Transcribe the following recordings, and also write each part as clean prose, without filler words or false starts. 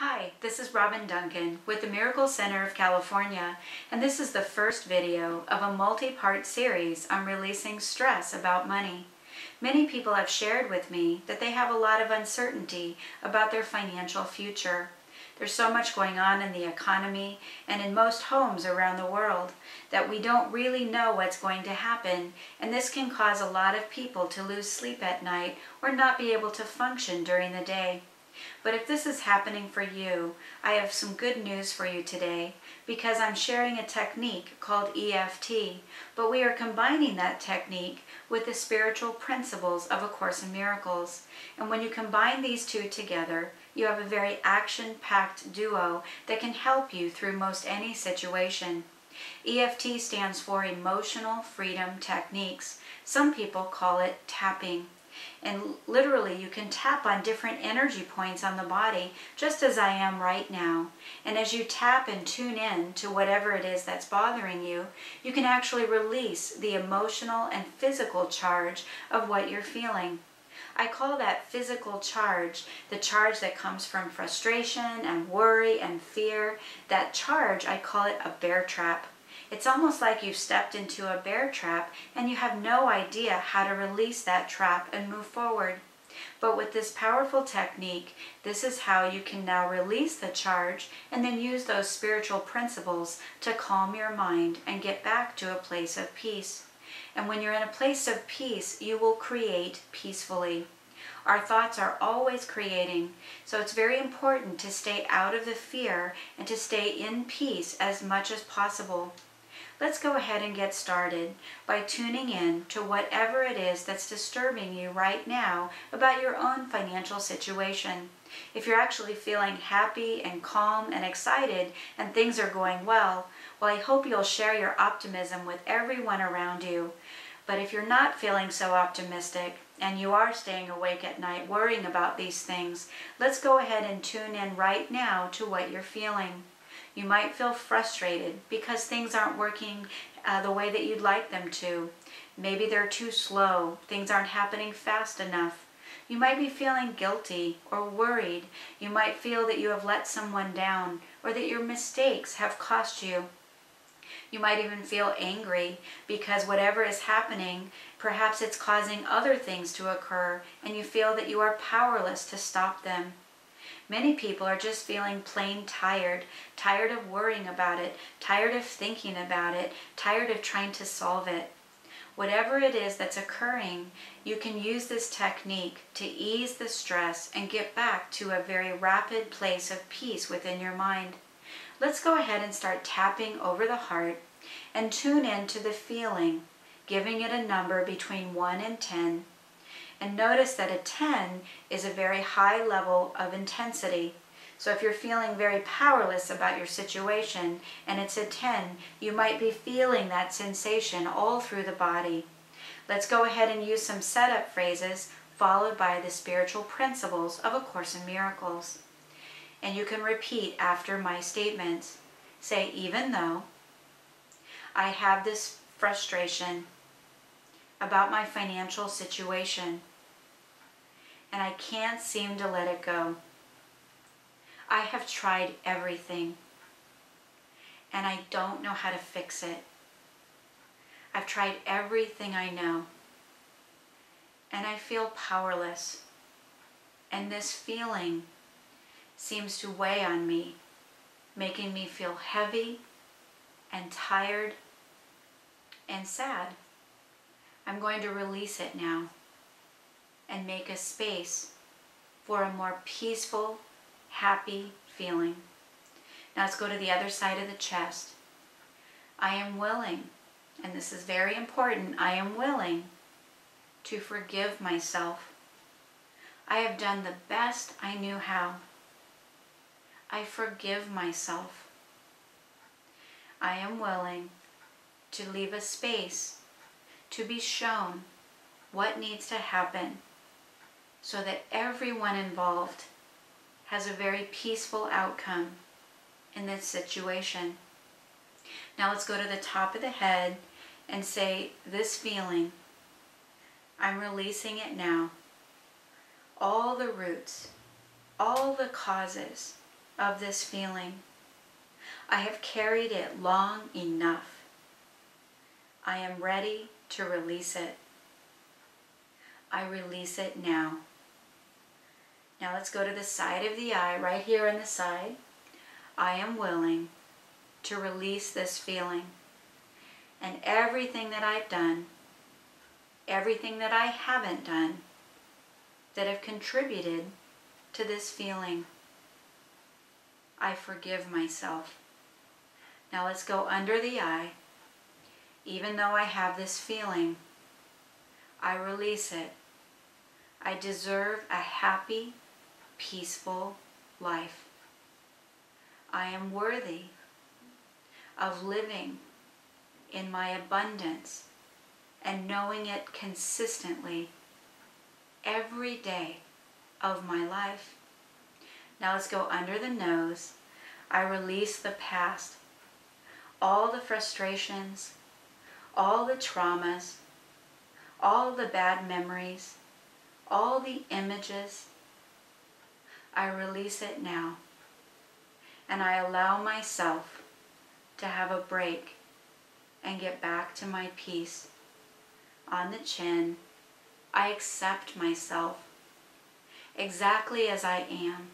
Hi, this is Robin Duncan with the Miracle Center of California, and this is the first video of a multi-part series on releasing stress about money. Many people have shared with me that they have a lot of uncertainty about their financial future. There's so much going on in the economy and in most homes around the world that we don't really know what's going to happen, and this can cause a lot of people to lose sleep at night or not be able to function during the day. But if this is happening for you, I have some good news for you today, because I'm sharing a technique called EFT, but we are combining that technique with the spiritual principles of A Course in Miracles. And when you combine these two together, you have a very action-packed duo that can help you through most any situation. EFT stands for Emotional Freedom Techniques. Some people call it tapping. And literally you can tap on different energy points on the body, just as I am right now. And as you tap and tune in to whatever it is that's bothering you, you can actually release the emotional and physical charge of what you're feeling. I call that physical charge the charge that comes from frustration and worry and fear. That charge, I call it a bear trap. It's almost like you've stepped into a bear trap and you have no idea how to release that trap and move forward. But with this powerful technique, this is how you can now release the charge and then use those spiritual principles to calm your mind and get back to a place of peace. And when you're in a place of peace, you will create peacefully. Our thoughts are always creating, so it's very important to stay out of the fear and to stay in peace as much as possible. Let's go ahead and get started by tuning in to whatever it is that's disturbing you right now about your own financial situation. If you're actually feeling happy and calm and excited and things are going well, I hope you'll share your optimism with everyone around you. But if you're not feeling so optimistic and you are staying awake at night worrying about these things, let's go ahead and tune in right now to what you're feeling. You might feel frustrated because things aren't working the way that you'd like them to. Maybe they're too slow. Things aren't happening fast enough. You might be feeling guilty or worried. You might feel that you have let someone down or that your mistakes have cost you. You might even feel angry because whatever is happening, perhaps it's causing other things to occur and you feel that you are powerless to stop them. Many people are just feeling plain tired, tired of worrying about it, tired of thinking about it, tired of trying to solve it. Whatever it is that's occurring, you can use this technique to ease the stress and get back to a very rapid place of peace within your mind. Let's go ahead and start tapping over the heart and tune in to the feeling, giving it a number between 1 and 10. And notice that a 10 is a very high level of intensity. So if you're feeling very powerless about your situation and it's a 10, you might be feeling that sensation all through the body. Let's go ahead and use some setup phrases followed by the spiritual principles of A Course in Miracles. And you can repeat after my statements. Say, even though I have this frustration about my financial situation, and I can't seem to let it go. I have tried everything, and I don't know how to fix it. I've tried everything I know, and I feel powerless, and this feeling seems to weigh on me, making me feel heavy and tired and sad. I'm going to release it now and make a space for a more peaceful, happy feeling. Now let's go to the other side of the chest. I am willing, and this is very important, I am willing to forgive myself. I have done the best I knew how. I forgive myself. I am willing to leave a space to be shown what needs to happen so that everyone involved has a very peaceful outcome in this situation. Now let's go to the top of the head and say, this feeling, I'm releasing it now. All the roots, all the causes of this feeling. I have carried it long enough. I am ready to release it. I release it now. Now let's go to the side of the eye, right here on the side. I am willing to release this feeling. And everything that I've done, everything that I haven't done, that have contributed to this feeling, I forgive myself. Now let's go under the eye. Even though I have this feeling, I release it. I deserve a happy, peaceful life. I am worthy of living in my abundance and knowing it consistently every day of my life. Now let's go under the nose. I release the past, all the frustrations, all the traumas, all the bad memories, all the images. I release it now. And I allow myself to have a break and get back to my peace. On the chin, I accept myself exactly as I am.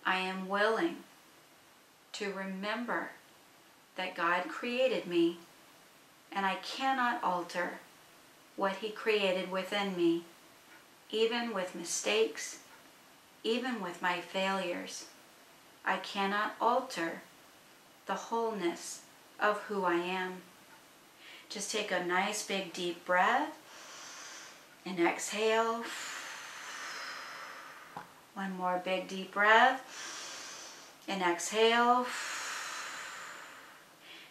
I am willing to remember that God created me and I cannot alter what He created within me, even with mistakes, even with my failures. I cannot alter the wholeness of who I am. Just take a nice big deep breath and exhale. One more big deep breath and exhale.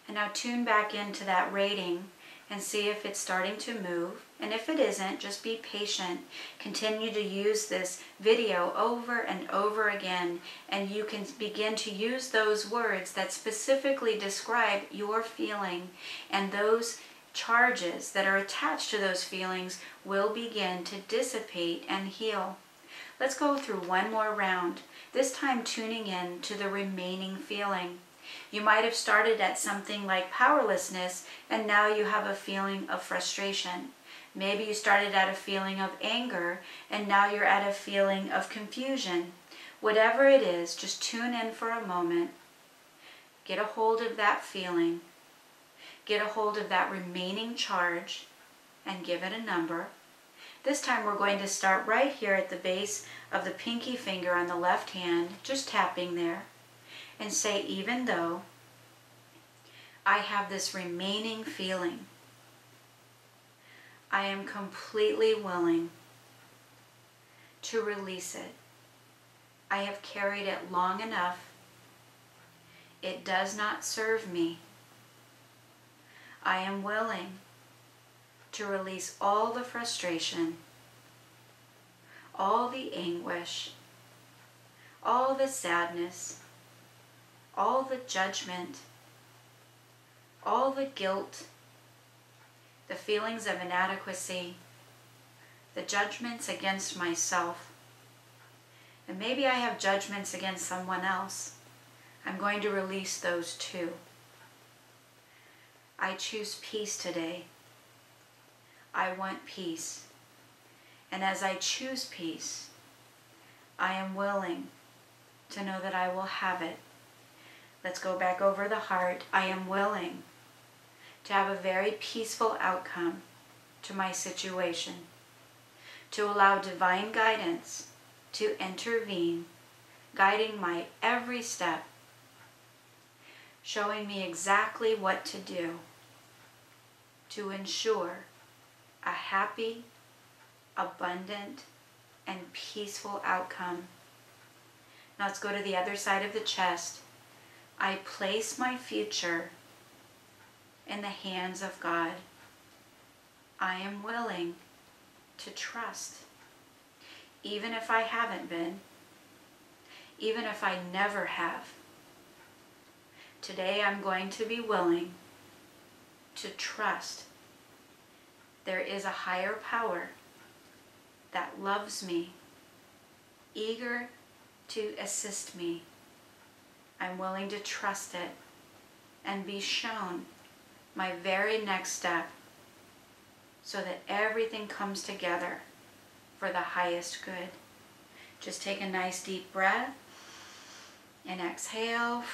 And now tune back into that rating and see if it's starting to move. And if it isn't, just be patient. Continue to use this video over and over again, and you can begin to use those words that specifically describe your feeling, and those charges that are attached to those feelings will begin to dissipate and heal. Let's go through one more round, this time tuning in to the remaining feeling. You might have started at something like powerlessness, and now you have a feeling of frustration. Maybe you started at a feeling of anger, and now you're at a feeling of confusion. Whatever it is, just tune in for a moment. Get a hold of that feeling. Get a hold of that remaining charge, and give it a number. This time we're going to start right here at the base of the pinky finger on the left hand, just tapping there, and say, even though I have this remaining feeling, I am completely willing to release it. I have carried it long enough. It does not serve me. I am willing to release all the frustration, all the anguish, all the sadness, all the judgment, all the guilt, the feelings of inadequacy, the judgments against myself. And maybe I have judgments against someone else. I'm going to release those too. I choose peace today. I want peace. And as I choose peace, I am willing to know that I will have it. Let's go back over the heart. I am willing to have a very peaceful outcome to my situation, to allow divine guidance to intervene, guiding my every step, showing me exactly what to do to ensure a happy, abundant, and peaceful outcome. Now let's go to the other side of the chest. I place my future in the hands of God. I am willing to trust, even if I haven't been, even if I never have. Today I'm going to be willing to trust there is a higher power that loves me, eager to assist me. I'm willing to trust it and be shown my very next step so that everything comes together for the highest good. Just take a nice deep breath and exhale.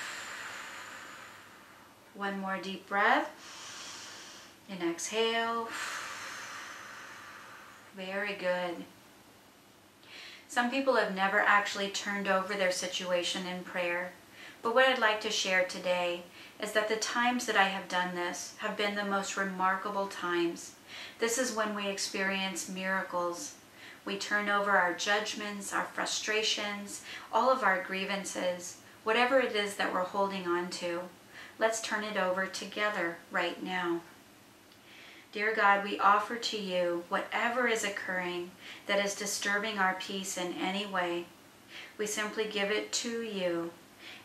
One more deep breath and exhale. Very good. Some people have never actually turned over their situation in prayer, but what I'd like to share today is that the times that I have done this have been the most remarkable times. This is when we experience miracles. We turn over our judgments, our frustrations, all of our grievances, whatever it is that we're holding on to. Let's turn it over together right now. Dear God, we offer to you whatever is occurring that is disturbing our peace in any way. We simply give it to you,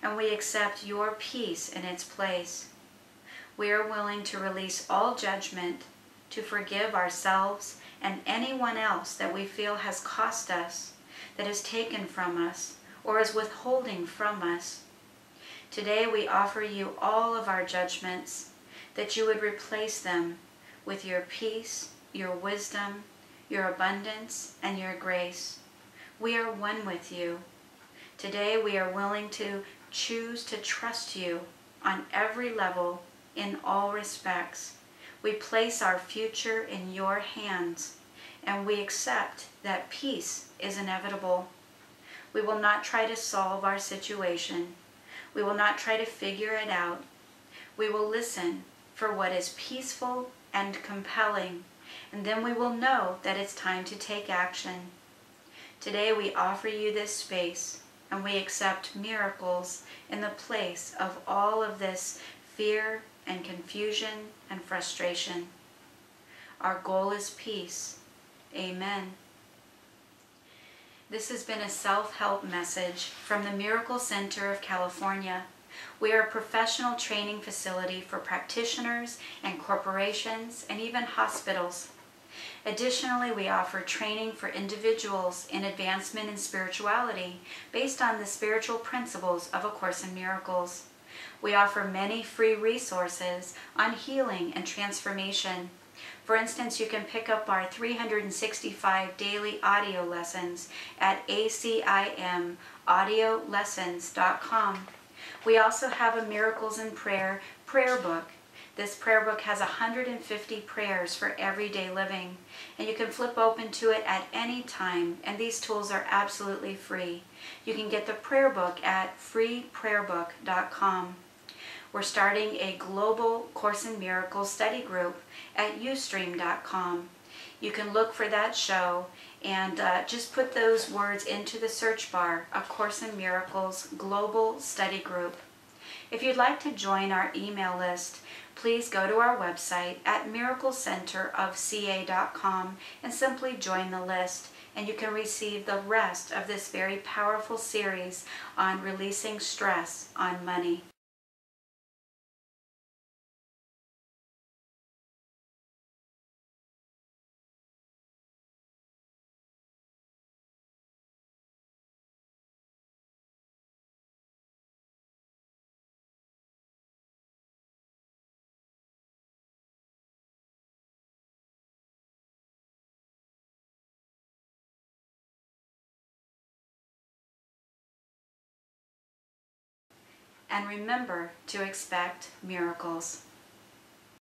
and we accept your peace in its place. We are willing to release all judgment, to forgive ourselves and anyone else that we feel has cost us, that is taken from us, or is withholding from us. Today we offer you all of our judgments, that you would replace them with your peace, your wisdom, your abundance, and your grace. We are one with you. Today we are willing to choose to trust you on every level, in all respects. We place our future in your hands, and we accept that peace is inevitable. We will not try to solve our situation. We will not try to figure it out. We will listen for what is peaceful and compelling, and then we will know that it's time to take action. Today we offer you this space, and we accept miracles in the place of all of this fear and confusion and frustration. Our goal is peace. Amen. This has been a self-help message from the Miracle Center of California. We are a professional training facility for practitioners and corporations and even hospitals. Additionally, we offer training for individuals in advancement in spirituality based on the spiritual principles of A Course in Miracles. We offer many free resources on healing and transformation. For instance, you can pick up our 365 daily audio lessons at ACIM audiolessons.com. We also have a Miracles in Prayer prayer book. This prayer book has 150 prayers for everyday living, and you can flip open to it at any time, and these tools are absolutely free. You can get the prayer book at freeprayerbook.com. We're starting a global Course in Miracles study group at ustream.com. You can look for that show and just put those words into the search bar, A Course in Miracles Global Study Group. If you'd like to join our email list, please go to our website at miraclecenterofca.com and simply join the list, and you can receive the rest of this very powerful series on releasing stress on money. And remember to expect miracles.